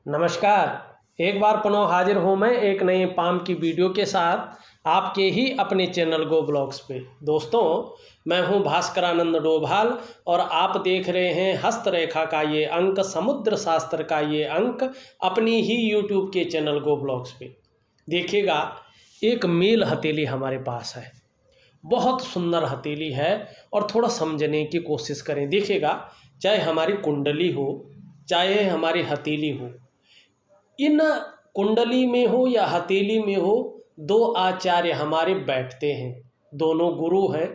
नमस्कार। एक बार पुनः हाजिर हूँ मैं एक नए पाम की वीडियो के साथ आपके ही अपने चैनल गो ब्लॉग्स पे। दोस्तों, मैं हूँ भास्करानंद डोभाल और आप देख रहे हैं हस्तरेखा का ये अंक, समुद्र शास्त्र का ये अंक अपनी ही यूट्यूब के चैनल गो ब्लॉग्स पे। देखिएगा, एक मेल हथेली हमारे पास है, बहुत सुंदर हथेली है और थोड़ा समझने की कोशिश करें। देखिएगा, चाहे हमारी कुंडली हो, चाहे हमारी हथेली हो, इन कुंडली में हो या हथेली में हो, दो आचार्य हमारे बैठते हैं, दोनों गुरु हैं।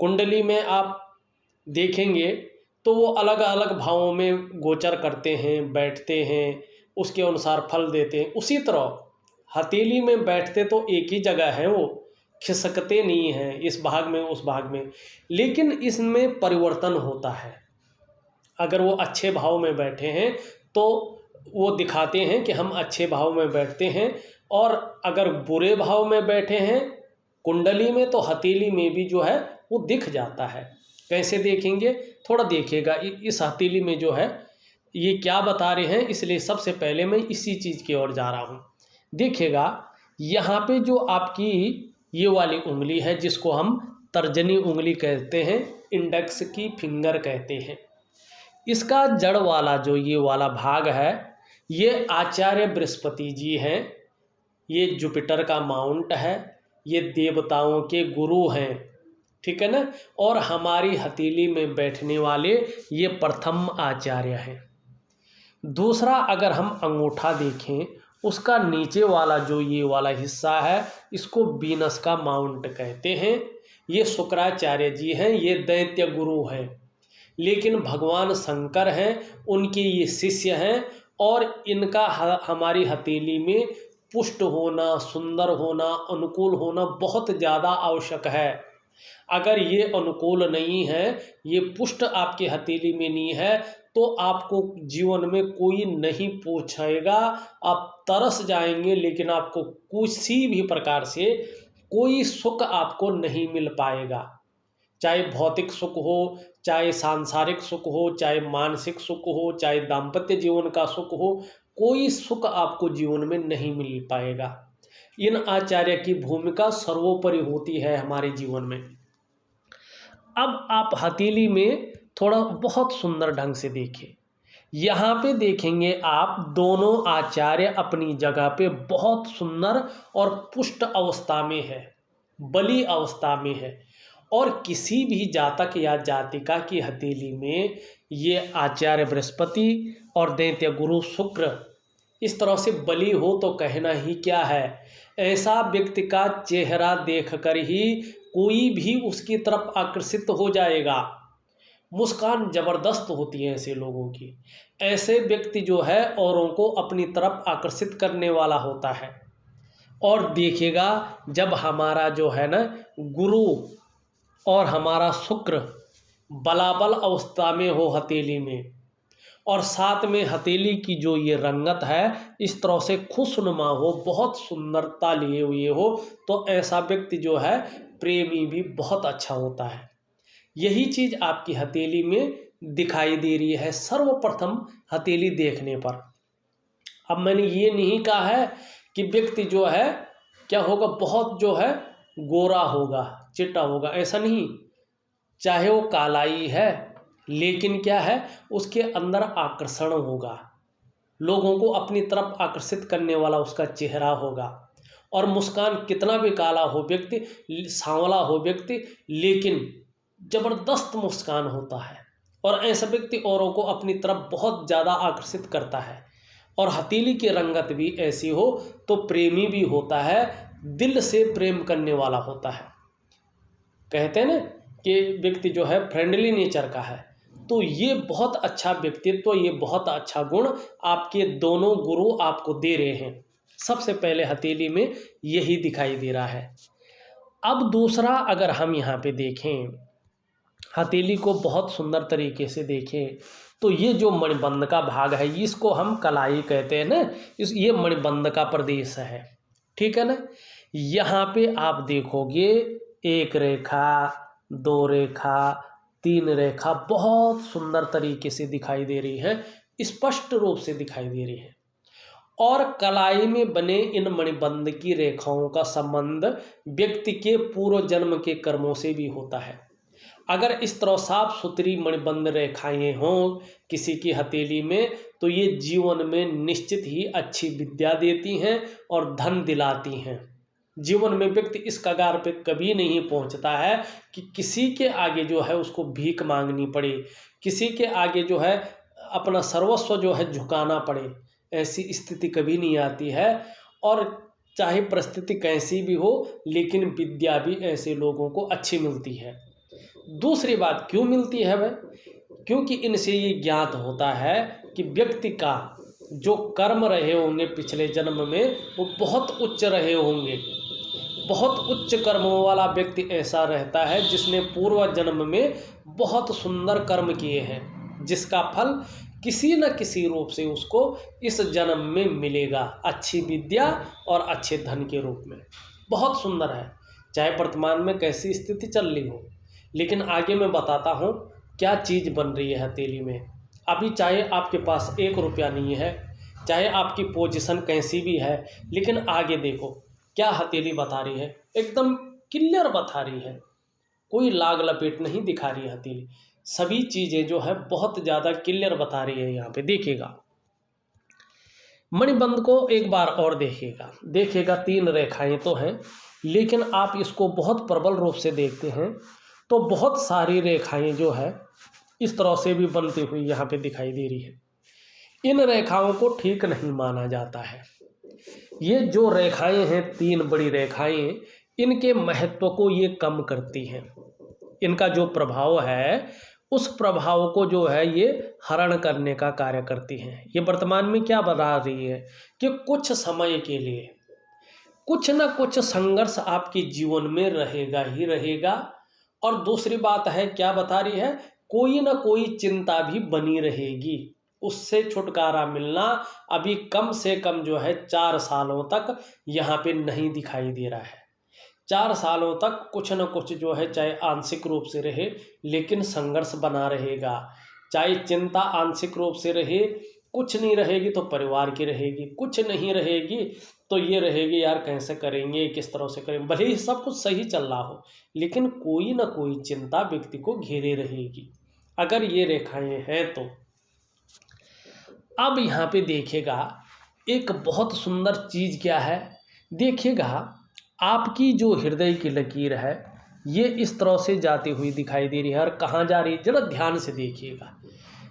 कुंडली में आप देखेंगे तो वो अलग अलग भावों में गोचर करते हैं, बैठते हैं, उसके अनुसार फल देते हैं। उसी तरह हथेली में बैठते तो एक ही जगह है, वो खिसकते नहीं हैं इस भाग में उस भाग में, लेकिन इसमें परिवर्तन होता है। अगर वो अच्छे भाव में बैठे हैं तो वो दिखाते हैं कि हम अच्छे भाव में बैठते हैं, और अगर बुरे भाव में बैठे हैं कुंडली में तो हथेली में भी जो है वो दिख जाता है। कैसे देखेंगे, थोड़ा देखिएगा इस हथेली में जो है ये क्या बता रहे हैं। इसलिए सबसे पहले मैं इसी चीज़ की ओर जा रहा हूँ। देखिएगा, यहाँ पे जो आपकी ये वाली उंगली है जिसको हम तर्जनी उंगली कहते हैं, इंडेक्स की फिंगर कहते हैं, इसका जड़ वाला जो ये वाला भाग है ये आचार्य बृहस्पति जी हैं। ये जुपिटर का माउंट है, ये देवताओं के गुरु हैं, ठीक है ना। और हमारी हथेली में बैठने वाले ये प्रथम आचार्य हैं। दूसरा, अगर हम अंगूठा देखें, उसका नीचे वाला जो ये वाला हिस्सा है इसको वीनस का माउंट कहते हैं। ये शुक्राचार्य जी हैं, ये दैत्य गुरु हैं, लेकिन भगवान शंकर हैं, उनके ये शिष्य हैं। और इनका हमारी हथेली में पुष्ट होना, सुंदर होना, अनुकूल होना बहुत ज़्यादा आवश्यक है। अगर ये अनुकूल नहीं है, ये पुष्ट आपके हथेली में नहीं है, तो आपको जीवन में कोई नहीं पूछेगा, आप तरस जाएंगे, लेकिन आपको किसी भी प्रकार से कोई सुख आपको नहीं मिल पाएगा। चाहे भौतिक सुख हो, चाहे सांसारिक सुख हो, चाहे मानसिक सुख हो, चाहे दाम्पत्य जीवन का सुख हो, कोई सुख आपको जीवन में नहीं मिल पाएगा। इन आचार्य की भूमिका सर्वोपरि होती है हमारे जीवन में। अब आप हथेली में थोड़ा बहुत सुंदर ढंग से देखें। यहाँ पे देखेंगे आप, दोनों आचार्य अपनी जगह पे बहुत सुंदर और पुष्ट अवस्था में है, बली अवस्था में है। और किसी भी जातक या जातिका की हथेली में ये आचार्य बृहस्पति और दैत्य गुरु शुक्र इस तरह से बली हो तो कहना ही क्या है। ऐसा व्यक्ति का चेहरा देखकर ही कोई भी उसकी तरफ आकर्षित हो जाएगा। मुस्कान जबरदस्त होती है ऐसे लोगों की। ऐसे व्यक्ति जो है औरों को अपनी तरफ आकर्षित करने वाला होता है। और देखिएगा, जब हमारा जो है ना गुरु और हमारा शुक्र बलाबल अवस्था में हो हथेली में, और साथ में हथेली की जो ये रंगत है इस तरह से खुशनुमा हो, बहुत सुंदरता लिए हुए हो, तो ऐसा व्यक्ति जो है प्रेमी भी बहुत अच्छा होता है। यही चीज़ आपकी हथेली में दिखाई दे रही है सर्वप्रथम हथेली देखने पर। अब मैंने ये नहीं कहा है कि व्यक्ति जो है क्या होगा, बहुत जो है गोरा होगा, चिट्टा होगा, ऐसा नहीं। चाहे वो कालाई है, लेकिन क्या है, उसके अंदर आकर्षण होगा, लोगों को अपनी तरफ आकर्षित करने वाला उसका चेहरा होगा। और मुस्कान कितना भी काला हो व्यक्ति, सांवला हो व्यक्ति, लेकिन जबरदस्त मुस्कान होता है, और ऐसा व्यक्ति औरों को अपनी तरफ बहुत ज़्यादा आकर्षित करता है। और हथेली की रंगत भी ऐसी हो तो प्रेमी भी होता है, दिल से प्रेम करने वाला होता है। कहते हैं ना कि व्यक्ति जो है फ्रेंडली नेचर का है, तो ये बहुत अच्छा व्यक्तित्व, ये बहुत अच्छा गुण आपके दोनों गुरु आपको दे रहे हैं। सबसे पहले हथेली में यही दिखाई दे रहा है। अब दूसरा, अगर हम यहाँ पे देखें, हथेली को बहुत सुंदर तरीके से देखें, तो ये जो मणिबंध का भाग है इसको हम कलाई कहते हैं ना, ये मणिबंध का प्रदेश है, ठीक है ना। यहाँ पे आप देखोगे एक रेखा, दो रेखा, तीन रेखा बहुत सुंदर तरीके से दिखाई दे रही है, स्पष्ट रूप से दिखाई दे रही है। और कलाई में बने इन मणिबंध की रेखाओं का संबंध व्यक्ति के पूर्व जन्म के कर्मों से भी होता है। अगर इस तरह साफ सुथरी मणिबंध रेखाएं हों किसी की हथेली में, तो ये जीवन में निश्चित ही अच्छी विद्या देती हैं और धन दिलाती हैं। जीवन में व्यक्ति इस कगार पे कभी नहीं पहुंचता है कि किसी के आगे जो है उसको भीख मांगनी पड़े, किसी के आगे जो है अपना सर्वस्व जो है झुकाना पड़े। ऐसी स्थिति कभी नहीं आती है। और चाहे परिस्थिति कैसी भी हो, लेकिन विद्या भी ऐसे लोगों को अच्छी मिलती है। दूसरी बात क्यों मिलती है वह? क्योंकि इनसे ये ज्ञात होता है कि व्यक्ति का जो कर्म रहे होंगे पिछले जन्म में वो बहुत उच्च रहे होंगे। बहुत उच्च कर्मों वाला व्यक्ति ऐसा रहता है जिसने पूर्व जन्म में बहुत सुंदर कर्म किए हैं, जिसका फल किसी न किसी रूप से उसको इस जन्म में मिलेगा, अच्छी विद्या और अच्छे धन के रूप में। बहुत सुंदर है, चाहे वर्तमान में कैसी स्थिति चल रही हो। लेकिन आगे मैं बताता हूँ क्या चीज़ बन रही है हथेली में। अभी चाहे आपके पास 1 रुपया नहीं है, चाहे आपकी पोजीशन कैसी भी है, लेकिन आगे देखो क्या हथेली बता रही है, एकदम क्लियर बता रही है। कोई लाग लपेट नहीं दिखा रही है हथेली, सभी चीज़ें जो है बहुत ज़्यादा क्लियर बता रही है। यहाँ पे देखिएगा, मणिबंध को एक बार और देखिएगा 3 रेखाएं तो हैं, लेकिन आप इसको बहुत प्रबल रूप से देखते हैं तो बहुत सारी रेखाएं जो है इस तरह से भी बनती हुई यहाँ पे दिखाई दे रही है। इन रेखाओं को ठीक नहीं माना जाता है। ये जो रेखाएं हैं 3 बड़ी रेखाएं, इनके महत्व को ये कम करती हैं। इनका जो प्रभाव है उस प्रभाव को जो है ये हरण करने का कार्य करती हैं। ये वर्तमान में क्या बता रही है कि कुछ समय के लिए कुछ ना कुछ संघर्ष आपके जीवन में रहेगा ही रहेगा। और दूसरी बात है क्या बता रही है, कोई ना कोई चिंता भी बनी रहेगी। उससे छुटकारा मिलना अभी कम से कम जो है 4 सालों तक यहाँ पे नहीं दिखाई दे रहा है। 4 सालों तक कुछ न कुछ जो है, चाहे आंशिक रूप से रहे लेकिन संघर्ष बना रहेगा। चाहे चिंता आंशिक रूप से रहे, कुछ नहीं रहेगी तो परिवार की रहेगी, कुछ नहीं रहेगी तो ये रहेगी यार कैसे करेंगे, किस तरह से करेंगे। भले ही सब कुछ सही चल रहा हो, लेकिन कोई ना कोई चिंता व्यक्ति को घेरे रहेगी अगर ये रेखाएं हैं तो। अब यहाँ पे देखिएगा एक बहुत सुंदर चीज़ क्या है, देखिएगा आपकी जो हृदय की लकीर है ये इस तरह से जाती हुई दिखाई दे रही है। और कहाँ जा रही है जरा ध्यान से देखिएगा,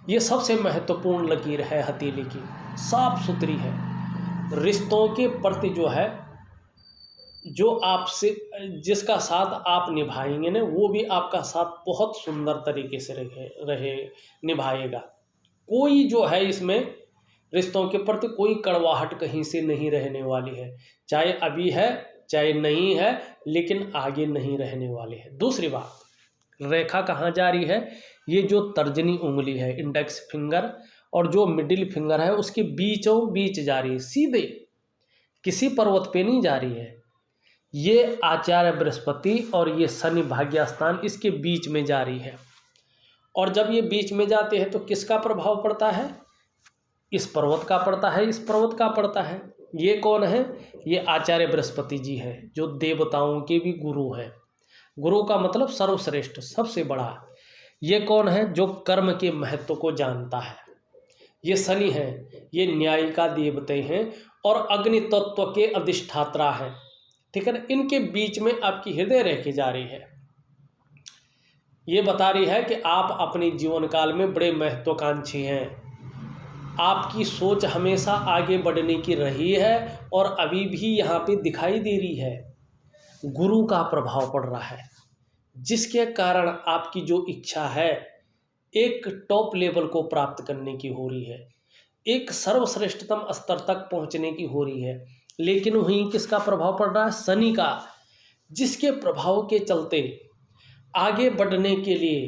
ये सबसे महत्वपूर्ण लकीर है हथेली की, साफ सुथरी है। रिश्तों के प्रति जो है, जो आपसे जिसका साथ आप निभाएंगे ना, वो भी आपका साथ बहुत सुंदर तरीके से रहे निभाएगा। कोई जो है इसमें रिश्तों के प्रति कोई कड़वाहट कहीं से नहीं रहने वाली है। चाहे अभी है चाहे नहीं है, लेकिन आगे नहीं रहने वाले हैं। दूसरी बात, रेखा कहाँ जा रही है, ये जो तर्जनी उंगली है इंडेक्स फिंगर और जो मिडिल फिंगर है उसके बीचों बीच जा रही है, सीधे किसी पर्वत पे नहीं जा रही है। ये आचार्य बृहस्पति और ये शनि भाग्यस्थान इसके बीच में जा रही है। और जब ये बीच में जाते हैं तो किसका प्रभाव पड़ता है, इस पर्वत का पड़ता है, इस पर्वत का पड़ता है। ये कौन है, ये आचार्य बृहस्पति जी हैं जो देवताओं के भी गुरु हैं। गुरु का मतलब सर्वश्रेष्ठ, सबसे बड़ा। ये कौन है, जो कर्म के महत्व को जानता है। ये शनि है, ये न्यायिका देवते हैं और अग्नि तत्व के अधिष्ठात्रा हैं। ठीक है ना। इनके बीच में आपकी हृदय रेखा जा रही है। ये बता रही है कि आप अपने जीवन काल में बड़े महत्वाकांक्षी हैं। आपकी सोच हमेशा आगे बढ़ने की रही है और अभी भी यहाँ पे दिखाई दे रही है। गुरु का प्रभाव पड़ रहा है, जिसके कारण आपकी जो इच्छा है एक टॉप लेवल को प्राप्त करने की हो रही है, एक सर्वश्रेष्ठतम स्तर तक पहुँचने की हो रही है। लेकिन वहीं किसका प्रभाव पड़ रहा है, शनि का, जिसके प्रभाव के चलते आगे बढ़ने के लिए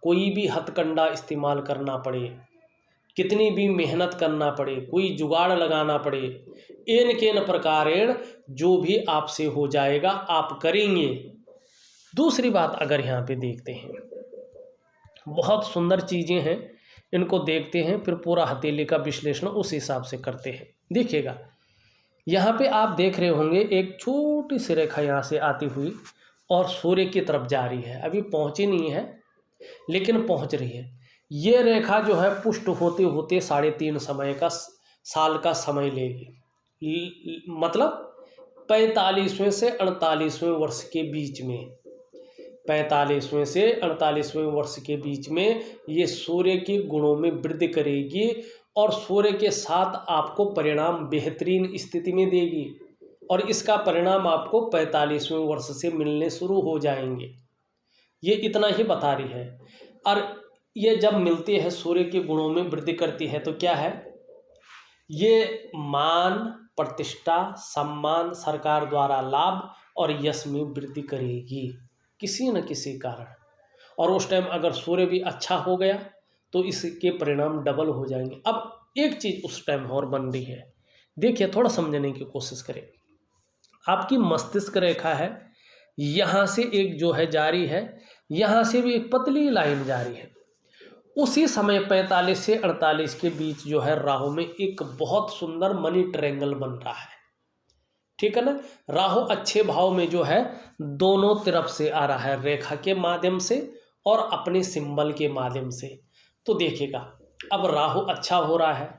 कोई भी हथकंडा इस्तेमाल करना पड़े, कितनी भी मेहनत करना पड़े, कोई जुगाड़ लगाना पड़े, एन केन प्रकारेण जो भी आपसे हो जाएगा आप करेंगे। दूसरी बात अगर यहाँ पे देखते हैं, बहुत सुंदर चीज़ें हैं इनको देखते हैं, फिर पूरा हथेली का विश्लेषण उस हिसाब से करते हैं। देखिएगा यहाँ पे आप देख रहे होंगे एक छोटी सी रेखा यहाँ से आती हुई और सूर्य की तरफ जा रही है। अभी पहुँची नहीं है लेकिन पहुँच रही है। ये रेखा जो है पुष्ट होते होते 3.5 साल का समय लेगी, मतलब 45वें से 48वें वर्ष के बीच में, 45वें से 48वें वर्ष के बीच में ये सूर्य के गुणों में वृद्धि करेगी और सूर्य के साथ आपको परिणाम बेहतरीन स्थिति में देगी और इसका परिणाम आपको 45वें वर्ष से मिलने शुरू हो जाएंगे। ये इतना ही बता रही है। और ये जब मिलती है, सूर्य के गुणों में वृद्धि करती है, तो क्या है, ये मान, प्रतिष्ठा, सम्मान, सरकार द्वारा लाभ और यश में वृद्धि करेगी किसी न किसी कारण। और उस टाइम अगर सूर्य भी अच्छा हो गया तो इसके परिणाम डबल हो जाएंगे। अब एक चीज़ उस टाइम और बन रही है, देखिए थोड़ा समझने की कोशिश करें। आपकी मस्तिष्क रेखा है, यहाँ से एक जो है जारी है, यहाँ से भी एक पतली लाइन जारी है। उसी समय 45 से 48 के बीच जो है राहु में एक बहुत सुंदर मनी ट्रायंगल बन रहा है, ठीक है ना। राहु अच्छे भाव में जो है दोनों तरफ से आ रहा है, रेखा के माध्यम से और अपने सिंबल के माध्यम से। तो देखिएगा अब राहु अच्छा हो रहा है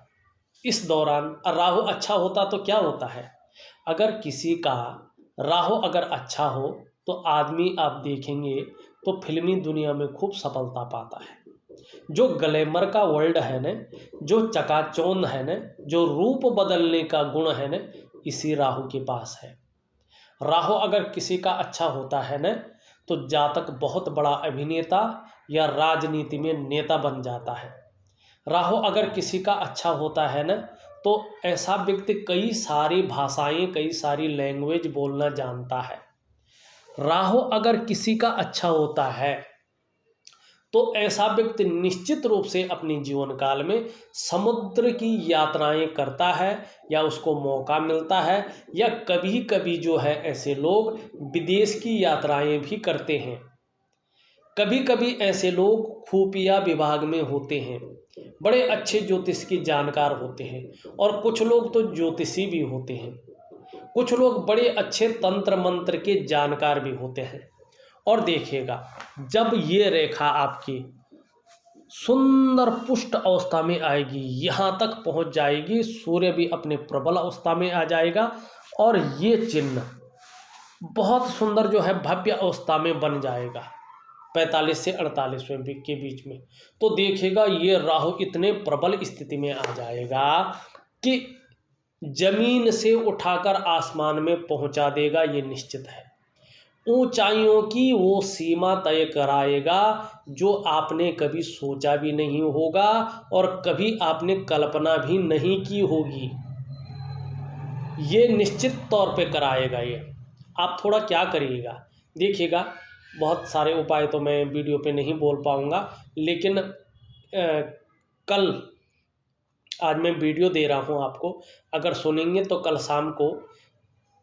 इस दौरान। राहु अच्छा होता तो क्या होता है, अगर किसी का राहु अगर अच्छा हो तो आदमी आप देखेंगे तो फिल्मी दुनिया में खूब सफलता पाता है। जो ग्लैमर का वर्ल्ड है न, जो चकाचौंध है न, जो रूप बदलने का गुण है न, इसी राहु के पास है। राहु अगर किसी का अच्छा होता है न, तो जातक बहुत बड़ा अभिनेता या राजनीति में नेता बन जाता है। राहु अगर किसी का अच्छा होता है न, तो ऐसा व्यक्ति कई सारी भाषाएं, कई सारी लैंग्वेज बोलना जानता है। राहु अगर किसी का अच्छा होता है तो ऐसा व्यक्ति निश्चित रूप से अपने जीवन काल में समुद्र की यात्राएं करता है या उसको मौका मिलता है, या कभी कभी जो है ऐसे लोग विदेश की यात्राएं भी करते हैं। कभी कभी ऐसे लोग खुफिया विभाग में होते हैं, बड़े अच्छे ज्योतिष की जानकार होते हैं, और कुछ लोग तो ज्योतिषी भी होते हैं, कुछ लोग बड़े अच्छे तंत्र मंत्र के जानकार भी होते हैं। और देखिएगा जब ये रेखा आपकी सुंदर पुष्ट अवस्था में आएगी, यहाँ तक पहुँच जाएगी, सूर्य भी अपने प्रबल अवस्था में आ जाएगा और ये चिन्ह बहुत सुंदर जो है भव्य अवस्था में बन जाएगा 45 से 48वें के बीच में। तो देखिएगा ये राहु इतने प्रबल स्थिति में आ जाएगा कि जमीन से उठाकर आसमान में पहुंचा देगा, ये निश्चित है। ऊंचाइयों की वो सीमा तय कराएगा जो आपने कभी सोचा भी नहीं होगा और कभी आपने कल्पना भी नहीं की होगी। ये निश्चित तौर पे कराएगा। ये आप थोड़ा क्या करिएगा, देखिएगा बहुत सारे उपाय तो मैं वीडियो पे नहीं बोल पाऊँगा, लेकिन कल आज मैं वीडियो दे रहा हूँ आपको, अगर सुनेंगे तो कल शाम को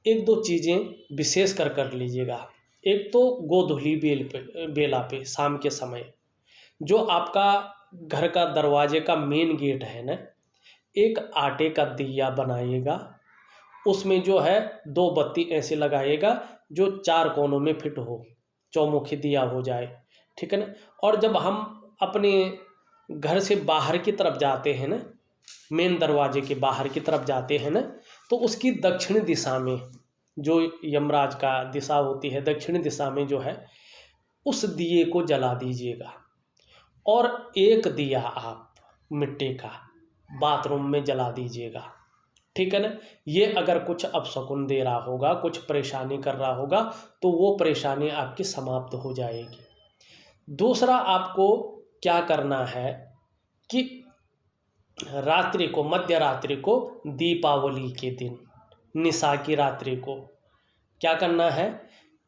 एक दो चीज़ें विशेष कर लीजिएगा। एक तो गोधूली बेला पे शाम के समय जो आपका घर का दरवाजे का मेन गेट है ना, एक आटे का दिया बनाइएगा, उसमें जो है 2 बत्ती ऐसे लगाइएगा जो 4 कोनों में फिट हो, चौमुखी दिया हो जाए, ठीक है ना। और जब हम अपने घर से बाहर की तरफ जाते हैं ना, मेन दरवाजे के बाहर की तरफ जाते हैं ना, तो उसकी दक्षिण दिशा में जो यमराज का दिशा होती है, दक्षिण दिशा में जो है उस दिए को जला दीजिएगा। और एक दिया आप मिट्टी का बाथरूम में जला दीजिएगा, ठीक है ना। ये अगर कुछ अपशकुन दे रहा होगा, कुछ परेशानी कर रहा होगा, तो वो परेशानी आपकी समाप्त हो जाएगी। दूसरा आपको क्या करना है कि रात्रि को, मध्य रात्रि को, दीपावली के दिन, निशा की रात्रि को क्या करना है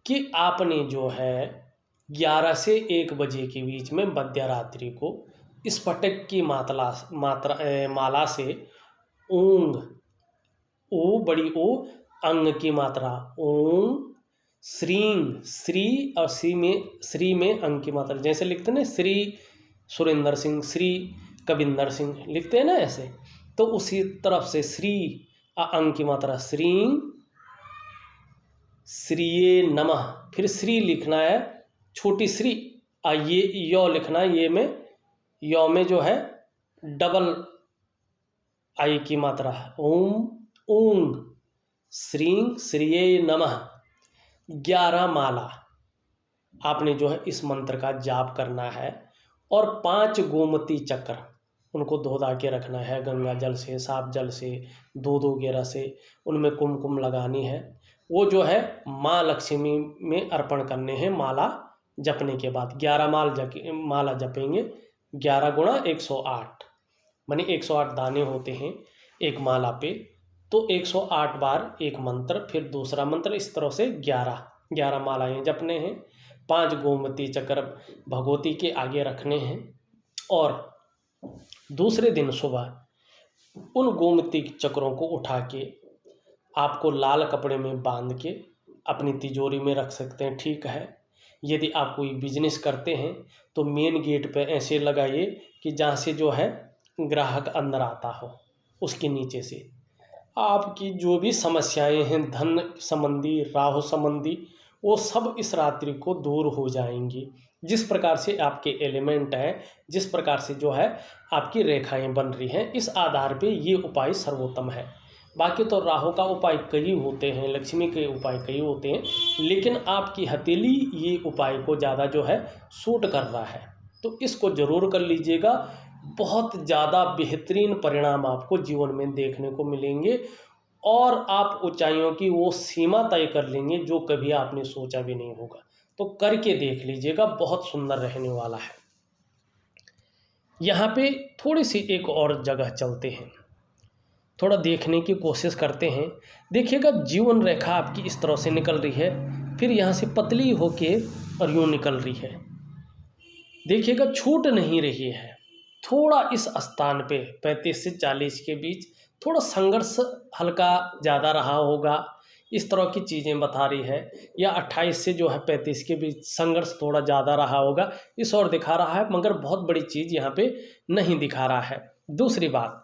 कि आपने जो है 11 से 1 बजे के बीच में मध्य रात्रि को स्फटिक की माला से ऊंग, ओ बड़ी ओ, अंग की मात्रा ओम, श्रींग, श्री और श्री में अंग की मात्रा, जैसे लिखते हैं ना श्री सुरेंद्र सिंह, श्री कविंदर सिंह लिखते हैं ना ऐसे, तो उसी तरफ से श्री अंग की मात्रा श्रीं श्रीये नमः, फिर श्री लिखना है छोटी श्री, ये यो लिखना है, ये में यो में जो है डबल आई की मात्रा है, ओम ऊंग श्रीं श्रीये नमः। 11 माला आपने जो है इस मंत्र का जाप करना है, और 5 गोमती चक्र उनको धो धा के रखना है गंगा जल से, साफ जल से, दूध वगैरह से, उनमें कुमकुम लगानी है। वो जो है माँ लक्ष्मी में अर्पण करने हैं माला जपने के बाद। 11 माला जपेंगे, 11 गुणा 108 मानी 108 दाने होते हैं एक माला पे, तो 108 बार एक मंत्र, फिर दूसरा मंत्र, इस तरह से 11 मालाएं जपने हैं। 5 गोमती चक्र भगवती के आगे रखने हैं, और दूसरे दिन सुबह उन गोमती चक्रों को उठा के आपको लाल कपड़े में बांध के अपनी तिजोरी में रख सकते हैं, ठीक है। यदि आप कोई बिजनेस करते हैं तो मेन गेट पे ऐसे लगाइए कि जहाँ से जो है ग्राहक अंदर आता हो, उसके नीचे से आपकी जो भी समस्याएं हैं धन संबंधी, राहु संबंधी, वो सब इस रात्रि को दूर हो जाएंगी। जिस प्रकार से आपके एलिमेंट है, जिस प्रकार से जो है आपकी रेखाएं बन रही हैं, इस आधार पे ये उपाय सर्वोत्तम है। बाकी तो राहु का उपाय कई होते हैं, लक्ष्मी के उपाय कई होते हैं, लेकिन आपकी हथेली ये उपाय को ज़्यादा जो है सूट कर रहा है, तो इसको ज़रूर कर लीजिएगा। बहुत ज़्यादा बेहतरीन परिणाम आपको जीवन में देखने को मिलेंगे, और आप ऊंचाइयों की वो सीमा तय कर लेंगे जो कभी आपने सोचा भी नहीं होगा। तो करके देख लीजिएगा, बहुत सुंदर रहने वाला है। यहाँ पे थोड़ी सी एक और जगह चलते हैं, थोड़ा देखने की कोशिश करते हैं। देखिएगा जीवन रेखा आपकी इस तरह से निकल रही है, फिर यहाँ से पतली होके और यूँ निकल रही है। देखिएगा छूट नहीं रही है। थोड़ा इस स्थान पे 35 से 40 के बीच थोड़ा संघर्ष हल्का ज़्यादा रहा होगा, इस तरह की चीज़ें बता रही है। या 28 से जो है 35 के बीच संघर्ष थोड़ा ज़्यादा रहा होगा, इस और दिखा रहा है, मगर बहुत बड़ी चीज़ यहाँ पे नहीं दिखा रहा है। दूसरी बात,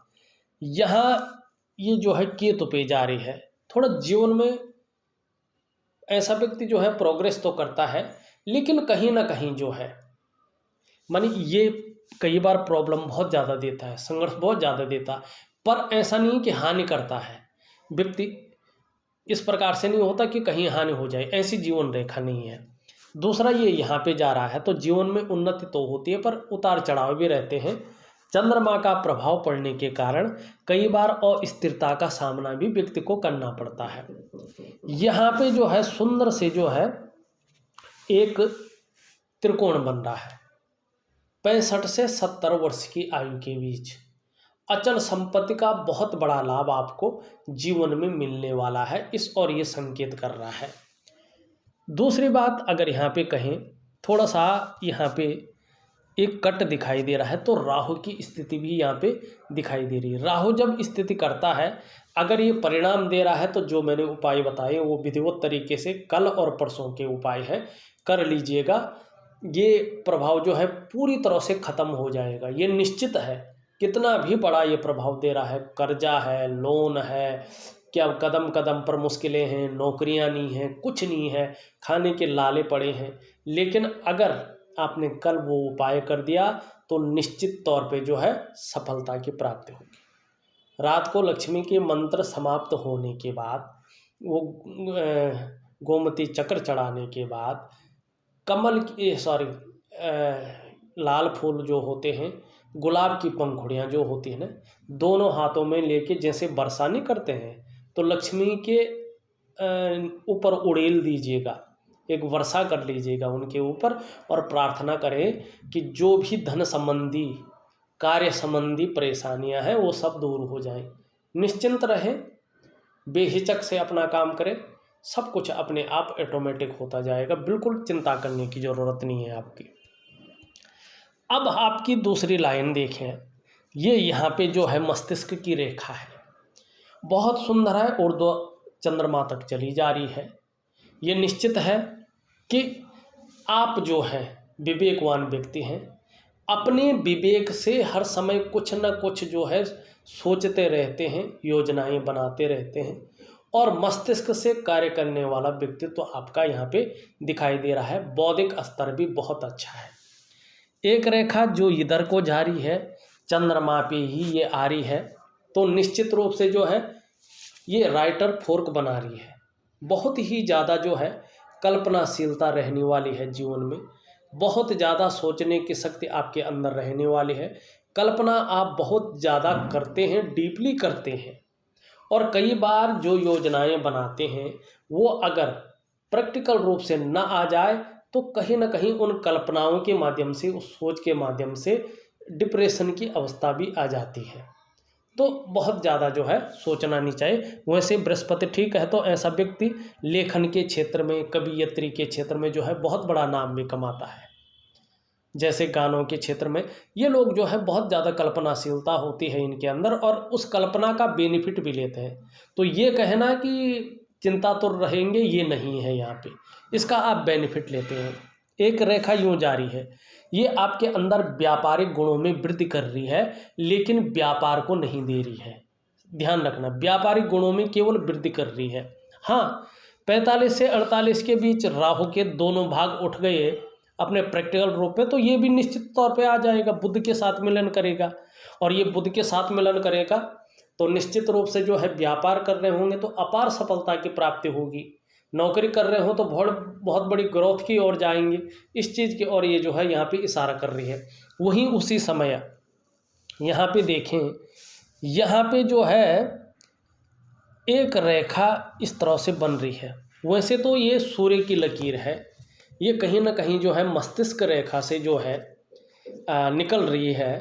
यहाँ ये जो है केतु पे जा रही है। थोड़ा जीवन में ऐसा व्यक्ति जो है प्रोग्रेस तो करता है, लेकिन कहीं ना कहीं जो है मानी ये कई बार प्रॉब्लम बहुत ज़्यादा देता है, संघर्ष बहुत ज़्यादा देता है, पर ऐसा नहीं कि हानि करता है। व्यक्ति इस प्रकार से नहीं होता कि कहीं हानि हो जाए, ऐसी जीवन रेखा नहीं है। दूसरा, ये यहाँ पे जा रहा है तो जीवन में उन्नति तो होती है, पर उतार चढ़ाव भी रहते हैं। चंद्रमा का प्रभाव पड़ने के कारण कई बार अस्थिरता का सामना भी व्यक्ति को करना पड़ता है। यहाँ पे जो है सुंदर से जो है एक त्रिकोण बन रहा है। 65 से 70 वर्ष की आयु के बीच अचल संपत्ति का बहुत बड़ा लाभ आपको जीवन में मिलने वाला है, इस और ये संकेत कर रहा है। दूसरी बात, अगर यहाँ पे कहें थोड़ा सा यहाँ पे एक कट दिखाई दे रहा है, तो राहु की स्थिति भी यहाँ पे दिखाई दे रही है। राहु जब स्थिति करता है, अगर ये परिणाम दे रहा है, तो जो मैंने उपाय बताए वो विधिवत तरीके से कल और परसों के उपाय हैं, कर लीजिएगा। ये प्रभाव जो है पूरी तरह से ख़त्म हो जाएगा, ये निश्चित है। कितना भी बड़ा ये प्रभाव दे रहा है, कर्जा है, लोन है, क्या कदम कदम पर मुश्किलें हैं, नौकरियां नहीं हैं, कुछ नहीं है, खाने के लाले पड़े हैं, लेकिन अगर आपने कल वो उपाय कर दिया तो निश्चित तौर पे जो है सफलता की प्राप्ति होगी। रात को लक्ष्मी के मंत्र समाप्त होने के बाद, वो गोमती चक्र चढ़ाने के बाद कमल की लाल फूल जो होते हैं, गुलाब की पंखुड़ियाँ जो होती हैं ना, दोनों हाथों में लेके जैसे वर्षा नहीं करते हैं, तो लक्ष्मी के ऊपर उड़ेल दीजिएगा, एक वर्षा कर लीजिएगा उनके ऊपर, और प्रार्थना करें कि जो भी धन संबंधी, कार्य संबंधी परेशानियां हैं वो सब दूर हो जाएं। निश्चिंत रहें, बेहिचक से अपना काम करें, सब कुछ अपने आप ऑटोमेटिक होता जाएगा। बिल्कुल चिंता करने की ज़रूरत नहीं है आपकी। अब आपकी दूसरी लाइन देखें, ये यहाँ पे जो है मस्तिष्क की रेखा है, बहुत सुंदर है, ऊर्ध्व चंद्रमा तक चली जा रही है। ये निश्चित है कि आप जो हैं विवेकवान व्यक्ति हैं, अपने विवेक से हर समय कुछ न कुछ जो है सोचते रहते हैं, योजनाएं बनाते रहते हैं और मस्तिष्क से कार्य करने वाला व्यक्तित्व तो आपका यहाँ पे दिखाई दे रहा है। बौद्धिक स्तर भी बहुत अच्छा है। एक रेखा जो इधर को जा रही है, चंद्रमा पे ही ये आ रही है, तो निश्चित रूप से जो है ये राइटर फोर्क बना रही है। बहुत ही ज़्यादा जो है कल्पनाशीलता रहने वाली है जीवन में, बहुत ज़्यादा सोचने की शक्ति आपके अंदर रहने वाली है। कल्पना आप बहुत ज़्यादा करते हैं, डीपली करते हैं, और कई बार जो योजनाएं बनाते हैं वो अगर प्रैक्टिकल रूप से न आ जाए तो कहीं ना कहीं उन कल्पनाओं के माध्यम से, उस सोच के माध्यम से डिप्रेशन की अवस्था भी आ जाती है। तो बहुत ज़्यादा जो है सोचना नहीं चाहिए। वैसे बृहस्पति ठीक है तो ऐसा व्यक्ति लेखन के क्षेत्र में, कवियत्री के क्षेत्र में जो है बहुत बड़ा नाम भी कमाता है। जैसे गानों के क्षेत्र में ये लोग जो है बहुत ज़्यादा कल्पनाशीलता होती है इनके अंदर और उस कल्पना का बेनिफिट भी लेते हैं। तो ये कहना कि चिंता तो रहेंगे, ये नहीं है यहाँ पे, इसका आप बेनिफिट लेते हैं। एक रेखा यूँ जारी है, ये आपके अंदर व्यापारिक गुणों में वृद्धि कर रही है लेकिन व्यापार को नहीं दे रही है। ध्यान रखना, व्यापारिक गुणों में केवल वृद्धि कर रही है। हाँ, 45 से 48 के बीच राहु के दोनों भाग उठ गए अपने प्रैक्टिकल रूप में, तो ये भी निश्चित तौर पे आ जाएगा, बुध के साथ मिलन करेगा। और ये बुध के साथ मिलन करेगा तो निश्चित रूप से जो है व्यापार कर रहे होंगे तो अपार सफलता की प्राप्ति होगी। नौकरी कर रहे हो तो बहुत बड़ी ग्रोथ की ओर जाएंगे। इस चीज़ की ओर ये जो है यहाँ पे इशारा कर रही है। वहीं उसी समय यहाँ पे देखें, यहाँ पे जो है एक रेखा इस तरह से बन रही है। वैसे तो ये सूर्य की लकीर है, ये कहीं ना कहीं जो है मस्तिष्क रेखा से जो है निकल रही है।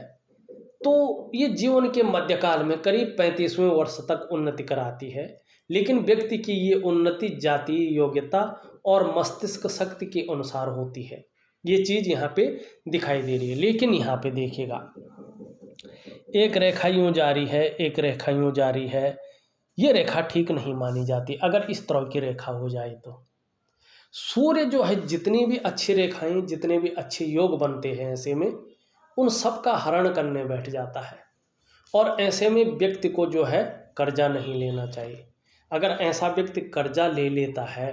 तो ये जीवन के मध्यकाल में करीब 35वें वर्ष तक उन्नति कराती है, लेकिन व्यक्ति की ये उन्नति जातीय योग्यता और मस्तिष्क शक्ति के अनुसार होती है। ये चीज़ यहाँ पे दिखाई दे रही है। लेकिन यहाँ पे देखिएगा, एक रेखा यूँ जारी है, एक रेखा यूँ जारी है, ये रेखा ठीक नहीं मानी जाती। अगर इस तरह की रेखा हो जाए तो सूर्य जो है जितनी भी अच्छी रेखाएं, जितने भी अच्छे योग बनते हैं ऐसे में, उन सब का हरण करने बैठ जाता है। और ऐसे में व्यक्ति को जो है कर्जा नहीं लेना चाहिए। अगर ऐसा व्यक्ति कर्जा ले लेता है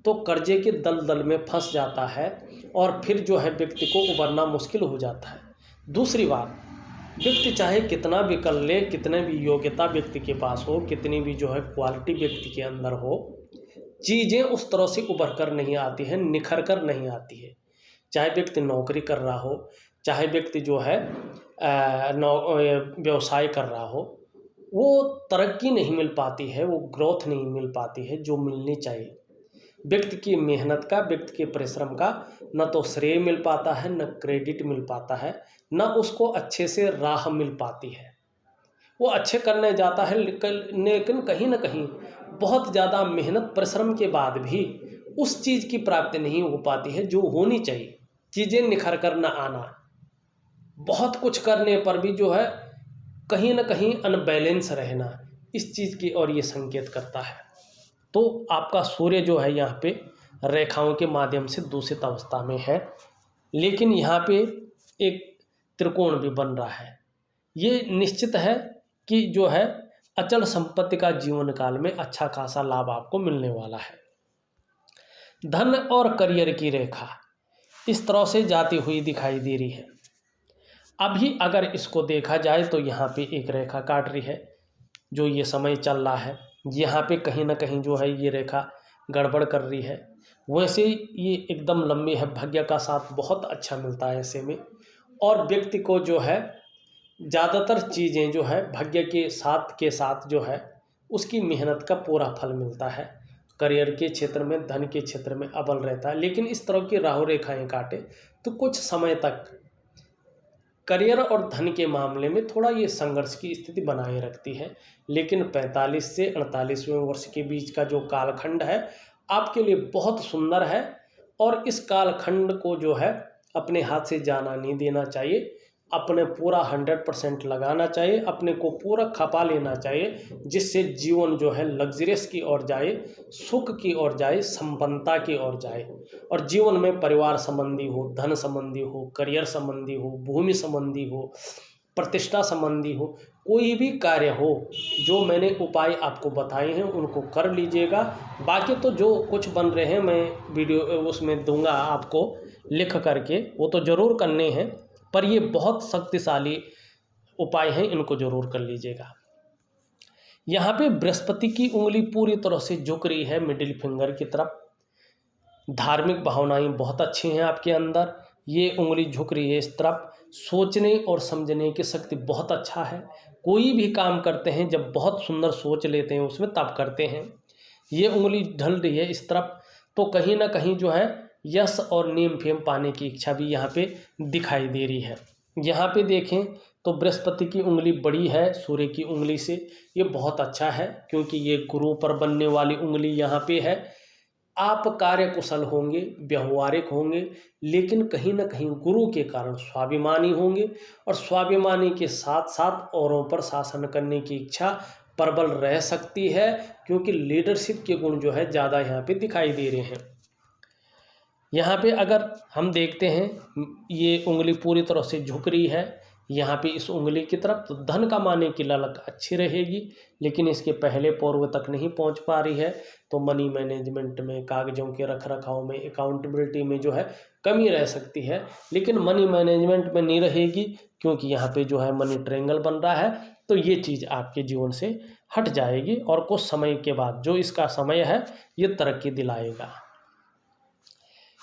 तो कर्जे के दलदल में फंस जाता है और फिर जो है व्यक्ति को उबरना मुश्किल हो जाता है। दूसरी बात, व्यक्ति चाहे कितना भी कर ले, कितने भी योग्यता व्यक्ति के पास हो, कितनी भी जो है क्वालिटी व्यक्ति के अंदर हो, चीज़ें उस तरह से उभर कर नहीं आती हैं, निखर कर नहीं आती है। चाहे व्यक्ति नौकरी कर रहा हो, चाहे व्यक्ति जो है व्यवसाय कर रहा हो, वो तरक्की नहीं मिल पाती है, वो ग्रोथ नहीं मिल पाती है जो मिलनी चाहिए। व्यक्ति की मेहनत का, व्यक्ति के परिश्रम का न तो श्रेय मिल पाता है, न क्रेडिट मिल पाता है, न उसको अच्छे से राह मिल पाती है। वो अच्छे करने जाता है लेकिन कहीं ना कहीं बहुत ज़्यादा मेहनत परिश्रम के बाद भी उस चीज़ की प्राप्ति नहीं हो पाती है जो होनी चाहिए। चीज़ें निखर कर न आना, बहुत कुछ करने पर भी जो है कहीं ना कहीं अनबैलेंस रहना, इस चीज़ की ओर ये संकेत करता है। तो आपका सूर्य जो है यहाँ पे रेखाओं के माध्यम से दूषित अवस्था में है, लेकिन यहाँ पे एक त्रिकोण भी बन रहा है। ये निश्चित है कि जो है अचल संपत्ति का जीवन काल में अच्छा खासा लाभ आपको मिलने वाला है। धन और करियर की रेखा इस तरह से जाती हुई दिखाई दे रही है। अभी अगर इसको देखा जाए तो यहाँ पे एक रेखा काट रही है जो ये समय चल रहा है, यहाँ पे कहीं ना कहीं जो है ये रेखा गड़बड़ कर रही है। वैसे ये एकदम लंबी है, भाग्य का साथ बहुत अच्छा मिलता है ऐसे में, और व्यक्ति को जो है ज़्यादातर चीज़ें जो है भाग्य के साथ जो है उसकी मेहनत का पूरा फल मिलता है। करियर के क्षेत्र में, धन के क्षेत्र में अव्वल रहता है। लेकिन इस तरह की राहु रेखाएं काटे तो कुछ समय तक करियर और धन के मामले में थोड़ा ये संघर्ष की स्थिति बनाए रखती है। लेकिन 45 से 48वें वर्ष के बीच का जो कालखंड है आपके लिए बहुत सुंदर है, और इस कालखंड को जो है अपने हाथ से जाना नहीं देना चाहिए। अपने पूरा 100% लगाना चाहिए, अपने को पूरा खपा लेना चाहिए, जिससे जीवन जो है लग्जरियस की ओर जाए, सुख की ओर जाए, संपन्नता की ओर जाए। और जीवन में परिवार संबंधी हो, धन संबंधी हो, करियर संबंधी हो, भूमि संबंधी हो, प्रतिष्ठा संबंधी हो, कोई भी कार्य हो, जो मैंने उपाय आपको बताए हैं उनको कर लीजिएगा। बाकी तो जो कुछ बन रहे हैं मैं वीडियो उसमें दूंगा आपको लिख करके, वो तो ज़रूर करने हैं, पर ये बहुत शक्तिशाली उपाय हैं, इनको ज़रूर कर लीजिएगा। यहाँ पे बृहस्पति की उंगली पूरी तरह से झुक रही है मिडिल फिंगर की तरफ। धार्मिक भावनाएं बहुत अच्छी हैं आपके अंदर, ये उंगली झुक रही है इस तरफ। सोचने और समझने की शक्ति बहुत अच्छा है। कोई भी काम करते हैं जब बहुत सुंदर सोच लेते हैं उसमें तब करते हैं। ये उंगली ढल रही है इस तरफ, तो कहीं ना कहीं जो है यश और नेम फेम पाने की इच्छा भी यहाँ पे दिखाई दे रही है। यहाँ पे देखें तो बृहस्पति की उंगली बड़ी है सूर्य की उंगली से, ये बहुत अच्छा है क्योंकि ये गुरु पर बनने वाली उंगली यहाँ पे है। आप कार्यकुशल होंगे, व्यवहारिक होंगे, लेकिन कहीं ना कहीं गुरु के कारण स्वाभिमानी होंगे, और स्वाभिमानी के साथ साथ औरों पर शासन करने की इच्छा प्रबल रह सकती है, क्योंकि लीडरशिप के गुण जो है ज़्यादा यहाँ पे दिखाई दे रहे हैं। यहाँ पे अगर हम देखते हैं ये उंगली पूरी तरह से झुक रही है यहाँ पे इस उंगली की तरफ, तो धन कमाने की ललक अच्छी रहेगी, लेकिन इसके पहले पूर्व तक नहीं पहुँच पा रही है, तो मनी मैनेजमेंट में, कागजों के रख रखाव में, अकाउंटेबिलिटी में जो है कमी रह सकती है। लेकिन मनी मैनेजमेंट में नहीं रहेगी, क्योंकि यहाँ पे जो है मनी ट्रायंगल बन रहा है, तो ये चीज़ आपके जीवन से हट जाएगी, और कुछ समय के बाद जो इसका समय है ये तरक्की दिलाएगा।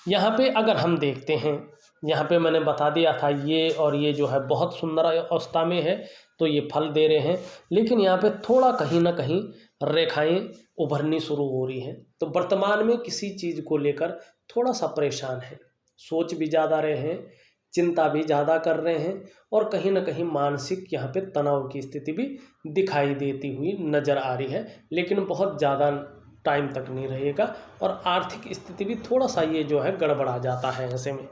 यहाँ पे अगर हम देखते हैं, यहाँ पे मैंने बता दिया था ये और ये जो है बहुत सुंदर अवस्था में है, तो ये फल दे रहे हैं, लेकिन यहाँ पे थोड़ा कहीं ना कहीं रेखाएं उभरनी शुरू हो रही हैं। तो वर्तमान में किसी चीज़ को लेकर थोड़ा सा परेशान है, सोच भी ज़्यादा रहे हैं, चिंता भी ज़्यादा कर रहे हैं, और कहीं ना कहीं मानसिक यहाँ पे तनाव की स्थिति भी दिखाई देती हुई नज़र आ रही है, लेकिन बहुत ज़्यादा टाइम तक नहीं रहेगा। और आर्थिक स्थिति भी थोड़ा सा ये जो है गड़बड़ा जाता है ऐसे में।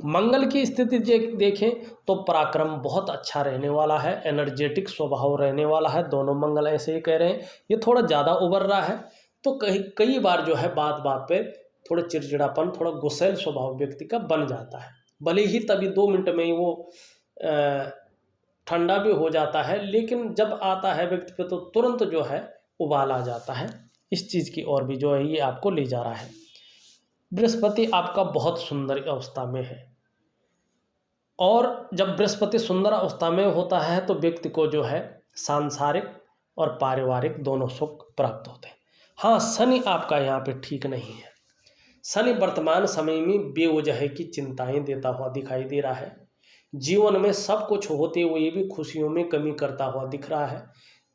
मंगल की स्थिति देखें तो पराक्रम बहुत अच्छा रहने वाला है, एनर्जेटिक स्वभाव रहने वाला है, दोनों मंगल ऐसे ही कह रहे हैं। ये थोड़ा ज़्यादा उभर रहा है, तो कई बार जो है बात बात पे थोड़ा चिड़चिड़ापन, थोड़ा गुस्सैल स्वभाव व्यक्ति का बन जाता है। भले ही तभी 2 मिनट में ही वो ठंडा भी हो जाता है, लेकिन जब आता है व्यक्ति पे तो तुरंत जो है उबाल आ जाता है। इस चीज़ की ओर भी जो है ये आपको ले जा रहा है। बृहस्पति आपका बहुत सुंदर अवस्था में है, और जब बृहस्पति सुंदर अवस्था में होता है तो व्यक्ति को जो है सांसारिक और पारिवारिक दोनों सुख प्राप्त होते हैं। हाँ, शनि आपका यहाँ पे ठीक नहीं है। शनि वर्तमान समय में बेवजह की चिंताएं देता हुआ दिखाई दे रहा है। जीवन में सब कुछ होते हुए भी खुशियों में कमी करता हुआ दिख रहा है।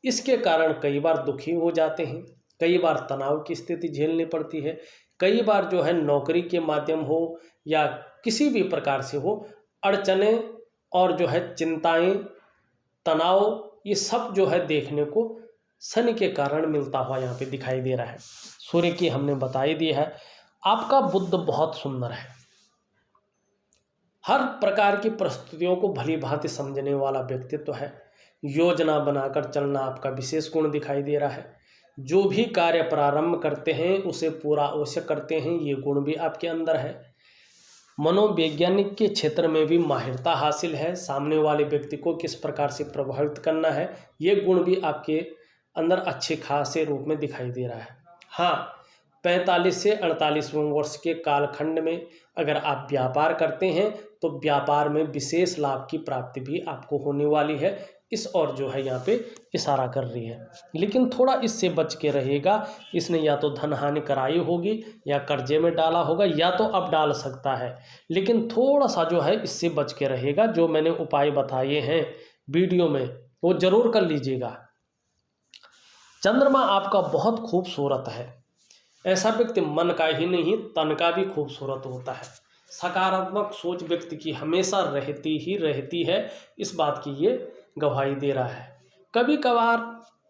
इसके कारण कई बार दुखी हो जाते हैं, कई बार तनाव की स्थिति झेलनी पड़ती है, कई बार जो है नौकरी के माध्यम हो या किसी भी प्रकार से हो, अड़चने और जो है चिंताएं, तनाव, ये सब जो है देखने को शनि के कारण मिलता हुआ यहाँ पे दिखाई दे रहा है। सूर्य की हमने बताई दी है। आपका बुद्ध बहुत सुंदर है, हर प्रकार की परिस्थितियों को भली भांति समझने वाला व्यक्तित्व है। योजना बनाकर चलना आपका विशेष गुण दिखाई दे रहा है। जो भी कार्य प्रारंभ करते हैं उसे पूरा अवश्य करते हैं, ये गुण भी आपके अंदर है। मनोवैज्ञानिक के क्षेत्र में भी माहिरता हासिल है। सामने वाले व्यक्ति को किस प्रकार से प्रभावित करना है, ये गुण भी आपके अंदर अच्छे खासे रूप में दिखाई दे रहा है। हाँ, 45 से 48वें वर्ष के कालखंड में अगर आप व्यापार करते हैं तो व्यापार में विशेष लाभ की प्राप्ति भी आपको होने वाली है। इस और जो है यहाँ पे इशारा कर रही है, लेकिन थोड़ा इससे बच के रहेगा। इसने या तो धन हानि कराई होगी या कर्जे में डाला होगा, या तो अब डाल सकता है, लेकिन थोड़ा सा जो है इससे बच के रहेगा। जो मैंने उपाय बताए हैं वीडियो में वो जरूर कर लीजिएगा। चंद्रमा आपका बहुत खूबसूरत है। ऐसा व्यक्ति मन का ही नहीं तन का भी खूबसूरत होता है। सकारात्मक सोच व्यक्ति की हमेशा रहती है, इस बात की ये गवाही दे रहा है। कभी कभार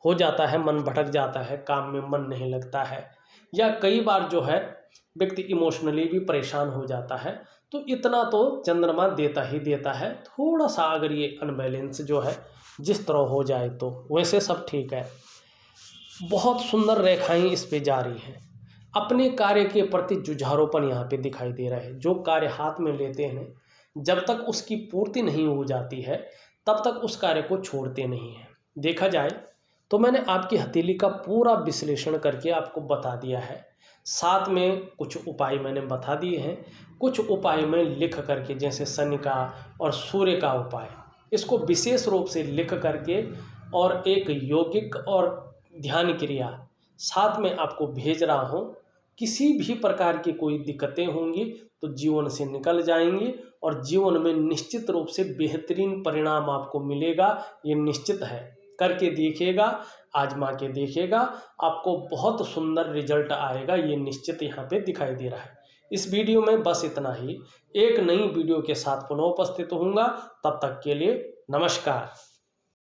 हो जाता है मन भटक जाता है, काम में मन नहीं लगता है, या कई बार जो है व्यक्ति इमोशनली भी परेशान हो जाता है। तो इतना तो चंद्रमा देता ही देता है। थोड़ा सा अगर ये अनबैलेंस जो है जिस तरह हो जाए तो वैसे सब ठीक है। बहुत सुंदर रेखाएं इस पे जा रही हैं। अपने कार्य के प्रति जुझारूपन यहाँ पे दिखाई दे रहा है। जो कार्य हाथ में लेते हैं जब तक उसकी पूर्ति नहीं हो जाती है तब तक उस कार्य को छोड़ते नहीं हैं। देखा जाए तो मैंने आपकी हथेली का पूरा विश्लेषण करके आपको बता दिया है। साथ में कुछ उपाय मैंने बता दिए हैं। कुछ उपाय मैं लिख करके, जैसे शनि का और सूर्य का उपाय, इसको विशेष रूप से लिख करके और एक यौगिक और ध्यान क्रिया साथ में आपको भेज रहा हूँ। किसी भी प्रकार की कोई दिक्कतें होंगी तो जीवन से निकल जाएंगी और जीवन में निश्चित रूप से बेहतरीन परिणाम आपको मिलेगा, ये निश्चित है। करके देखिएगा, आजमा के देखिएगा, आपको बहुत सुंदर रिजल्ट आएगा, ये निश्चित यहाँ पे दिखाई दे रहा है। इस वीडियो में बस इतना ही। एक नई वीडियो के साथ पुनः उपस्थित होऊंगा। तब तक के लिए नमस्कार।